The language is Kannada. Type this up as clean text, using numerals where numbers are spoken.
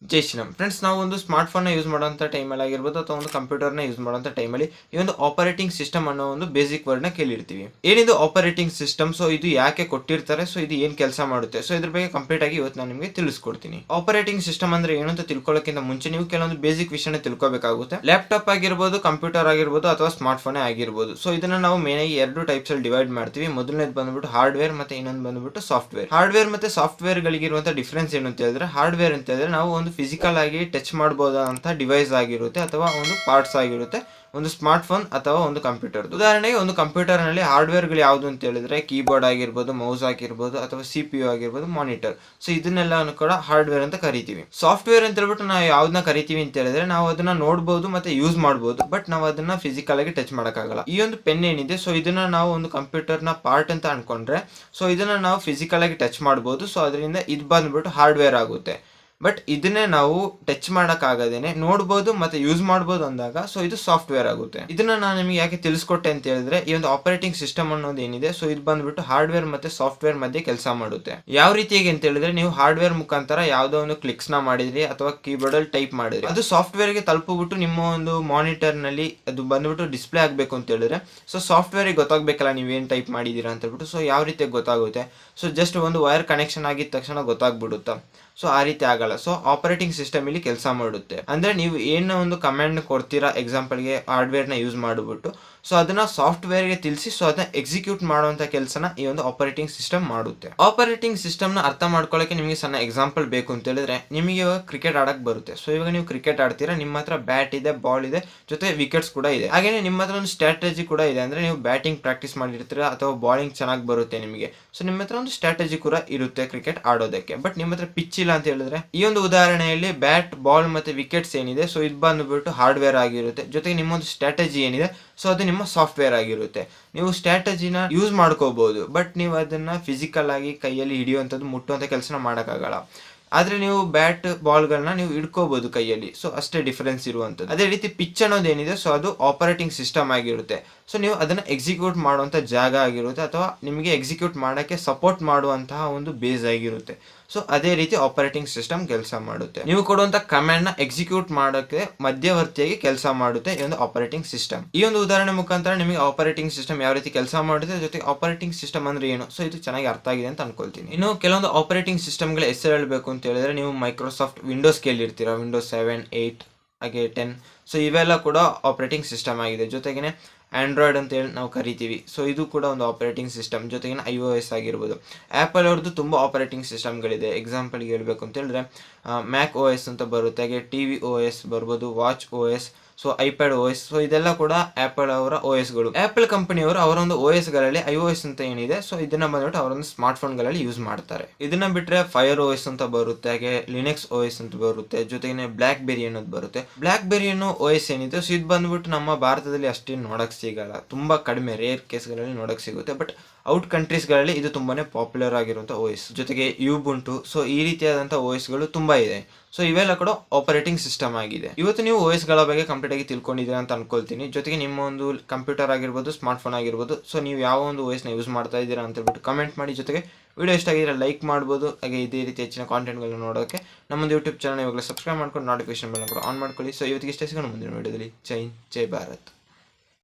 ಜೈ ಶ್ರೀರಾಮ್ ಫ್ರೆಂಡ್ಸ್, ನಾವು ಒಂದು ಸ್ಮಾರ್ಟ್ ಫೋನ್ನ ಯೂಸ್ ಮಾಡುವಂಥ ಟೈಮಲ್ಲಿ ಆಗಿರ್ಬೋದು ಅಥವಾ ಒಂದು ಕಂಪ್ಯೂಟರ್ನ ಯೂಸ್ ಮಾಡುವಂಥ ಟೈಮಲ್ಲಿ ಈ ಒಂದು ಆಪರೇಟಿಂಗ್ ಸಿಸ್ಟಮ್ ಅನ್ನೋ ಒಂದು ಬೇಸಿಕ್ ವರ್ಡ್ನ ಕೇಳಿರ್ತೀವಿ. ಏನಿದು ಆಪರೇಟಿಂಗ್ ಸಿಸ್ಟಮ್, ಸೊ ಇದು ಯಾಕೆ ಕೊಟ್ಟಿರ್ತಾರೆ, ಸೊ ಇದು ಏನು ಕೆಲಸ ಮಾಡುತ್ತೆ, ಸೊ ಇದ್ರ ಬಗ್ಗೆ ಕಂಪ್ಲೀಟ್ ಆಗಿ ಇವತ್ತು ನಾನು ನಿಮಗೆ ತಿಳಿಸ್ಕೊಡ್ತೀನಿ. ಆಪರೇಟಿಂಗ್ ಸಿಸ್ಟಮ್ ಅಂದ್ರೆ ಏನು ಅಂತ ತಿಳ್ಕೊಳ್ಳೋಕ್ಕಿಂತ ಮುಂಚೆ ನೀವು ಕೆಲವೊಂದು ಬೇಸಿಕ್ ವಿಷಯನ ತಿಳ್ಕೊಬೇಕಾಗುತ್ತೆ. ಲ್ಯಾಪ್ಟಾಪ್ ಆಗಿರ್ಬೋದು, ಕಂಪ್ಯೂಟರ್ ಆಗಿರ್ಬೋದು ಅಥವಾ ಸ್ಮಾರ್ಟ್ ಫೋನೇ ಆಗಿರ್ಬೋದು. ಸೊ ಇದನ್ನ ನಾವು ಮೇನ್ ಆಗಿ ಎರಡು ಟೈಪ್ಸ್ ಅಲ್ಲಿ ಡಿವೈಡ್ ಮಾಡ್ತೀವಿ. ಮೊದಲನೇದು ಬಂದ್ಬಿಟ್ಟು ಹಾರ್ಡ್ವೇರ್ ಮತ್ತೆ ಇನ್ನೊಂದು ಬಂದ್ಬಿಟ್ಟು ಸಾಫ್ಟ್ವೇರ್. ಹಾರ್ಡ್ವೇರ್ ಮತ್ತೆ ಸಾಫ್ಟ್ವೇರ್ ಗಳಿಗಿರುವಂತಹ ಡಿಫ್ರೆನ್ಸ್ ಏನು ಅಂತ ಹೇಳಿದ್ರೆ, ಹಾರ್ಡ್ವೇರ್ ಅಂತ ಹೇಳಿದ್ರೆ ನಾವು ಒಂದು ಫಿಸಿಕಲ್ ಆಗಿ ಟಚ್ ಮಾಡಬಹುದಂತ ಡಿವೈಸ್ ಆಗಿರುತ್ತೆ ಅಥವಾ ಒಂದು ಪಾರ್ಟ್ಸ್ ಆಗಿರುತ್ತೆ, ಒಂದು ಸ್ಮಾರ್ಟ್ ಫೋನ್ ಅಥವಾ ಒಂದು ಕಂಪ್ಯೂಟರ್. ಉದಾಹರಣೆಗೆ ಒಂದು ಕಂಪ್ಯೂಟರ್ ನಲ್ಲಿ ಹಾರ್ಡ್ವೇರ್ ಗಳು ಯಾವುದು ಅಂತ ಹೇಳಿದ್ರೆ ಕೀಬೋರ್ಡ್ ಆಗಿರ್ಬೋದು, ಮೌಸ್ ಆಗಿರ್ಬೋದು ಅಥವಾ CPU ಆಗಿರ್ಬೋದು, ಮಾನಿಟರ್. ಸೊ ಇದನ್ನೆಲ್ಲ ಕೂಡ ಹಾರ್ಡ್ವೇರ್ ಅಂತ ಕರಿತೀವಿ. ಸಾಫ್ಟ್ವೇರ್ ಅಂತ ಹೇಳ್ಬಿಟ್ಟು ನಾವು ಯಾವ್ದನ್ನ ಕರಿತೀವಿ ಅಂತ ಹೇಳಿದ್ರೆ ನಾವು ಅದನ್ನ ನೋಡಬಹುದು ಮತ್ತೆ ಯೂಸ್ ಮಾಡಬಹುದು, ಬಟ್ ನಾವು ಅದನ್ನ ಫಿಸಿಕಲ್ ಆಗಿ ಟಚ್ ಮಾಡಕ್ಕಾಗಲ್ಲ. ಈ ಒಂದು ಪೆನ್ ಏನಿದೆ, ಸೊ ಇದನ್ನ ನಾವು ಒಂದು ಕಂಪ್ಯೂಟರ್ ನ ಪಾರ್ಟ್ ಅಂತ ಅನ್ಕೊಂಡ್ರೆ, ಸೊ ಇದನ್ನ ನಾವು ಫಿಸಿಕಲ್ ಆಗಿ ಟಚ್ ಮಾಡಬಹುದು. ಸೊ ಅದರಿಂದ ಇದು ಬಂದ್ಬಿಟ್ಟು ಹಾರ್ಡ್ವೇರ್ ಆಗುತ್ತೆ. ಬಟ್ ಇದನ್ನೇ ನಾವು ಟಚ್ ಆಗದೇನೆ ನೋಡ್ಬೋದು ಮತ್ತೆ ಯೂಸ್ ಮಾಡ್ಬೋದು ಅಂದಾಗ ಸೊ ಇದು ಸಾಫ್ಟ್ವೇರ್ ಆಗುತ್ತೆ. ಇದನ್ನ ನಾನು ನಿಮಗೆ ಯಾಕೆ ತಿಳಿಸ್ಕೊಟ್ಟೆ ಅಂತ ಹೇಳಿದ್ರೆ, ಈ ಒಂದು ಆಪರೇಟಿಂಗ್ ಸಿಸ್ಟಮ್ ಅನ್ನೋದು ಏನಿದೆ, ಸೊ ಇದು ಬಂದ್ಬಿಟ್ಟು ಹಾರ್ಡ್ವೇರ್ ಮತ್ತೆ ಸಾಫ್ಟ್ವೇರ್ ಮಧ್ಯೆ ಕೆಲಸ ಮಾಡುತ್ತೆ. ಯಾವ ರೀತಿಯಾಗಿ ಅಂತ ಹೇಳಿದ್ರೆ, ನೀವು ಹಾರ್ಡ್ವೇರ್ ಮುಖಾಂತರ ಯಾವ್ದೋ ಒಂದು ಕ್ಲಿಕ್ಸ್ ನ ಮಾಡಿದ್ರಿ ಅಥವಾ ಕೀಬೋರ್ಡ್ ಅಲ್ಲಿ ಟೈಪ್ ಮಾಡಿದ್ರಿ, ಅದು ಸಾಫ್ಟ್ವೇರ್ ಗೆ ತಲುಪಿಬಿಟ್ಟು ನಿಮ್ಮ ಒಂದು ಮಾನಿಟರ್ ನಲ್ಲಿ ಅದು ಬಂದ್ಬಿಟ್ಟು ಡಿಸ್ಪ್ಲೇ ಆಗ್ಬೇಕು ಅಂತ ಹೇಳಿದ್ರೆ, ಸೊ ಸಾಫ್ಟ್ವೇರ್ ಗೆ ಗೊತ್ತಾಗ್ಬೇಕಲ್ಲ ನೀವೇನ್ ಟೈಪ್ ಮಾಡಿದೀರಾ ಅಂತ ಹೇಳ್ಬಿಟ್ಟು. ಸೊ ಯಾವ ರೀತಿಯಾಗಿ ಗೊತ್ತಾಗುತ್ತೆ, ಸೊ ಜಸ್ಟ್ ಒಂದು ವೈರ್ ಕನೆಕ್ಷನ್ ಆಗಿದ ತಕ್ಷಣ ಗೊತ್ತಾಗ್ಬಿಡುತ್ತಾ? ಸೊ ಆ ರೀತಿ ಆಗಲ್ಲ. ಸೊ ಆಪರೇಟಿಂಗ್ ಸಿಸ್ಟಮ್ ಇಲ್ಲಿ ಕೆಲಸ ಮಾಡುತ್ತೆ ಅಂದ್ರೆ ನೀವು ಏನೋ ಒಂದು ಕಮಾಂಡ್ ಕೊಡ್ತೀರಾ, ಎಕ್ಸಾಂಪಲ್ಗೆ ಹಾರ್ಡ್ವೇರ್ ನ ಯೂಸ್ ಮಾಡಿಬಿಟ್ಟು, ಸೊ ಅದನ್ನ ಸಾಫ್ಟ್ವೇರ್ ಗೆ ತಿಳಿಸಿ ಸೊ ಅದನ್ನ ಎಕ್ಸಿಕ್ಯೂಟ್ ಮಾಡುವಂತ ಕೆಲಸನ ಈ ಒಂದು ಆಪರೇಟಿಂಗ್ ಸಿಸ್ಟಮ್ ಮಾಡುತ್ತೆ. ಆಪರೇಟಿಂಗ್ ಸಿಸ್ಟಮ್ ನ ಅರ್ಥ ಮಾಡ್ಕೊಳ್ಳೋಕೆ ನಿಮಗೆ ಸಣ್ಣ ಎಕ್ಸಾಂಪಲ್ ಬೇಕು ಅಂತ ಹೇಳಿದ್ರೆ, ನಿಮಗೆ ಇವಾಗ ಕ್ರಿಕೆಟ್ ಆಡಕ್ ಬರುತ್ತೆ. ಸೊ ಇವಾಗ ನೀವು ಕ್ರಿಕೆಟ್ ಆಡ್ತೀರಾ, ನಿಮ್ಮ ಹತ್ರ ಬ್ಯಾಟ್ ಇದೆ, ಬಾಲ್ ಇದೆ, ಜೊತೆ ವಿಕೆಟ್ಸ್ ಕೂಡ ಇದೆ. ಹಾಗೇನೆ ನಿಮ್ಮ ಹತ್ರ ಒಂದು ಸ್ಟ್ರಾಟಜಿ ಕೂಡ ಇದೆ. ಅಂದ್ರೆ ನೀವು ಬ್ಯಾಟಿಂಗ್ ಪ್ರಾಕ್ಟೀಸ್ ಮಾಡಿರ್ತೀರಾ ಅಥವಾ ಬಾಲಿಂಗ್ ಚೆನ್ನಾಗಿ ಬರುತ್ತೆ ನಿಮಗೆ, ಸೊ ನಿಮ್ಮ ಹತ್ರ ಒಂದು ಸ್ಟ್ರಾಟಜಿ ಕೂಡ ಇರುತ್ತೆ ಕ್ರಿಕೆಟ್ ಆಡೋದಕ್ಕೆ. ಬಟ್ ನಿಮ್ಮ ಹತ್ರ ಪಿಚ್ ಇಲ್ಲ ಅಂತ ಹೇಳಿದ್ರೆ, ಈ ಒಂದು ಉದಾಹರಣೆಯಲ್ಲಿ ಬ್ಯಾಟ್, ಬಾಲ್ ಮತ್ತೆ ವಿಕೆಟ್ಸ್ ಏನಿದೆ, ಸೊ ಇದು ಬಂದ್ಬಿಟ್ಟು ಹಾರ್ಡ್ವೇರ್ ಆಗಿರುತ್ತೆ. ಜೊತೆಗೆ ನಿಮ್ಮೊಂದು ಸ್ಟ್ರಾಟಜಿ ಏನಿದೆ, ಸೊ ಅದು ನಿಮ್ಮ ಸಾಫ್ಟ್ವೇರ್ ಆಗಿರುತ್ತೆ. ನೀವು ಸ್ಟ್ರಾಟಜಿನ ಯೂಸ್ ಮಾಡ್ಕೋಬಹುದು, ಬಟ್ ನೀವು ಅದನ್ನ ಫಿಸಿಕಲ್ ಆಗಿ ಕೈಯಲ್ಲಿ ಹಿಡಿಯುವಂಥದ್ದು, ಮುಟ್ಟುವಂಥ ಕೆಲಸನ ಮಾಡೋಕ್ಕಾಗಲ್ಲ. ಆದ್ರೆ ನೀವು ಬ್ಯಾಟ್ ಬಾಲ್ಗಳನ್ನ ನೀವು ಇಡ್ಕೋಬಹುದು ಕೈಯಲ್ಲಿ. ಸೊ ಅಷ್ಟೇ ಡಿಫರೆನ್ಸ್ ಇರುವಂಥದ್ದು. ಅದೇ ರೀತಿ ಪಿಚ್ ಅನ್ನೋದೇನಿದೆ, ಸೊ ಅದು ಆಪರೇಟಿಂಗ್ ಸಿಸ್ಟಮ್ ಆಗಿರುತ್ತೆ. ಸೊ ನೀವು ಅದನ್ನ ಎಕ್ಸಿಕ್ಯೂಟ್ ಮಾಡುವಂಥ ಜಾಗ ಆಗಿರುತ್ತೆ ಅಥವಾ ನಿಮಗೆ ಎಕ್ಸಿಕ್ಯೂಟ್ ಮಾಡೋಕ್ಕೆ ಸಪೋರ್ಟ್ ಮಾಡುವಂತಹ ಒಂದು ಬೇಸ್ ಆಗಿರುತ್ತೆ. ಸೊ ಅದೇ ರೀತಿ ಆಪರೇಟಿಂಗ್ ಸಿಸ್ಟಮ್ ಕೆಲಸ ಮಾಡುತ್ತೆ. ನೀವು ಕೊಡುವಂತ ಕಮಾಂಡ್ ನ ಎಕ್ಸಿಕ್ಯೂಟ್ ಮಾಡೋಕೆ ಮಧ್ಯವರ್ತಿಯಾಗಿ ಕೆಲಸ ಮಾಡುತ್ತೆ ಈ ಒಂದು ಆಪರೇಟಿಂಗ್ ಸಿಸ್ಟಮ್. ಈ ಒಂದು ಉದಾಹರಣೆ ಮುಖಾಂತರ ನಿಮಗೆ ಆಪರೇಟಿಂಗ್ ಸಿಸ್ಟಮ್ ಯಾವ ರೀತಿ ಕೆಲಸ ಮಾಡುತ್ತೆ, ಜೊತೆಗೆ ಆಪರೇಟಿಂಗ್ ಸಿಸ್ಟಮ್ ಅಂದ್ರೆ ಏನು, ಸೊ ಇದು ಚೆನ್ನಾಗಿ ಅರ್ಥ ಆಗಿದೆ ಅಂತ ಅನ್ಕೊಳ್ತೀನಿ. ಇನ್ನು ಕೆಲವೊಂದು ಆಪರೇಟಿಂಗ್ ಸಿಸ್ಟಮ್ಗಳ ಹೆಸರು ಹೇಳಬೇಕು ಅಂತ ಹೇಳಿದ್ರೆ, ನೀವು ಮೈಕ್ರೋಸಾಫ್ಟ್ ವಿಂಡೋಸ್ ಕೇಳಿರ್ತೀರಾ, ವಿಂಡೋಸ್ 7, 8 ಹಾಗೆ 10. ಸೊ ಇವೆಲ್ಲ ಕೂಡ ಆಪರೇಟಿಂಗ್ ಸಿಸ್ಟಮ್ ಆಗಿದೆ. ಜೊತೆಗೇನೆ ಆಂಡ್ರಾಯ್ಡ್ ಅಂತ ಹೇಳಿ ನಾವು ಕರಿತೀವಿ. ಸೊ ಇದು ಕೂಡ ಒಂದು ಆಪರೇಟಿಂಗ್ ಸಿಸ್ಟಮ್. ಜೊತೆಗೆ iOS ಆಗಿರ್ಬೋದು. ಆ್ಯಪಲ್ ಅವ್ರದ್ದು ತುಂಬ ಆಪರೇಟಿಂಗ್ ಸಿಸ್ಟಮ್ಗಳಿದೆ. ಎಕ್ಸಾಂಪಲ್ಗೆ ಹೇಳಬೇಕು ಅಂತ ಹೇಳಿದ್ರೆ ಮ್ಯಾಕ್ OS ಅಂತ ಬರುತ್ತೆ, ಹಾಗೆ TV OS ಬರ್ಬೋದು, watch OS, so iPad OS. So ಇದೆಲ್ಲ ಕೂಡ ಆ್ಯಪಲ್ ಅವರ OSಗಳು. ಆ್ಯಪಲ್ ಕಂಪನಿಯವರು ಅವರ ಒಂದು OSಗಳಲ್ಲಿ iOS ಅಂತ ಏನಿದೆ, ಸೊ ಇದನ್ನ ಬಂದ್ಬಿಟ್ಟು ಅವರೊಂದು ಸ್ಮಾರ್ಟ್ ಫೋನ್ಗಳಲ್ಲಿ ಯೂಸ್ ಮಾಡ್ತಾರೆ. ಇದನ್ನ ಬಿಟ್ಟರೆ ಫೈರ್ OS ಅಂತ ಬರುತ್ತೆ, ಹಾಗೆ ಲಿನಕ್ಸ್ OS ಅಂತ ಬರುತ್ತೆ, ಜೊತೆಗೆ ಬ್ಲ್ಯಾಕ್ ಬೆರಿ ಅನ್ನೋದು ಬರುತ್ತೆ. ಬ್ಲ್ಯಾಕ್ ಬೆರಿ ಅನ್ನೋ OS ಏನಿದೆ, ಸೊ ಇದು ಬಂದ್ಬಿಟ್ಟು ನಮ್ಮ ಭಾರತದಲ್ಲಿ ಅಷ್ಟೇನು ನೋಡಕ್ ಸಿಗಲ್ಲ, ತುಂಬಾ ಕಡಿಮೆ ರೇರ್ ಕೇಸ್ಗಳಲ್ಲಿ ನೋಡಕ್ ಸಿಗುತ್ತೆ. ಬಟ್ ಔಟ್ ಕಂಟ್ರೀಸ್ಗಳಲ್ಲಿ ಇದು ತುಂಬಾನೇ ಪಾಪ್ಯುಲರ್ ಆಗಿರುವಂಥ OS. ಜೊತೆಗೆ ಯೂಬುಂಟು, ಸೊ ಈ ರೀತಿಯಾದಂಥ OSಗಳು ತುಂಬಾ ಇದೆ. ಸೊ ಇವೆಲ್ಲ ಕೂಡ ಆಪರೇಟಿಂಗ್ ಸಿಸ್ಟಮ್ ಆಗಿದೆ. ಇವತ್ತು ನೀವು OSಗಳ ಬಗ್ಗೆ ಕಂಪ್ಲೀಟ್ ಆಗಿ ತಿಳ್ಕೊಂಡಿದ್ದೀರಾ ಅಂತ ಅನ್ಕೊಳ್ತೀನಿ. ಜೊತೆಗೆ ನಿಮ್ಮ ಒಂದು ಕಂಪ್ಯೂಟರ್ ಆಗಿರ್ಬೋದು, ಸ್ಮಾರ್ಟ್ ಫೋನ್ ಆಗಿರ್ಬೋದು, ಸೊ ನೀವು ಯಾವ ಒಂದು OSನ ಯೂಸ್ ಮಾಡ್ತಾ ಇದ್ದೀರಾ ಅಂತ ಹೇಳ್ಬಿಟ್ಟು ಕಮೆಂಟ್ ಮಾಡಿ. ಜೊತೆಗೆ ವಿಡಿಯೋ ಇಷ್ಟ ಆಗಿದ್ರೆ ಲೈಕ್ ಮಾಡ್ಬೋದು. ಹಾಗೆ ಇದೇ ರೀತಿ ಹೆಚ್ಚಿನ ಕಾಂಟೆಂಟ್ಗಳನ್ನ ನೋಡೋಕ್ಕೆ ನಮ್ಮೊಂದು ಯೂಟ್ಯೂಬ್ ಚಾನಲ್ ಇವಾಗಲೇ ಸಬ್ಸ್ಕ್ರೈಬ್ ಮಾಡ್ಕೊಂಡು ನೋಟಿಫಿಕೇಶನ್ ಬೆಲ್ ಕೂಡ ಆನ್ ಮಾಡ್ಕೊಳ್ಳಿ. ಸೊ ಇವತ್ತಿಗೆ ಇಷ್ಟೇ, ಸಿಗೋಣ ಮುಂದಿನ ವಿಡಿಯೋದಲ್ಲಿ. ಜೈ ಹಿಂದ್, ಜೈ ಭಾರತ್.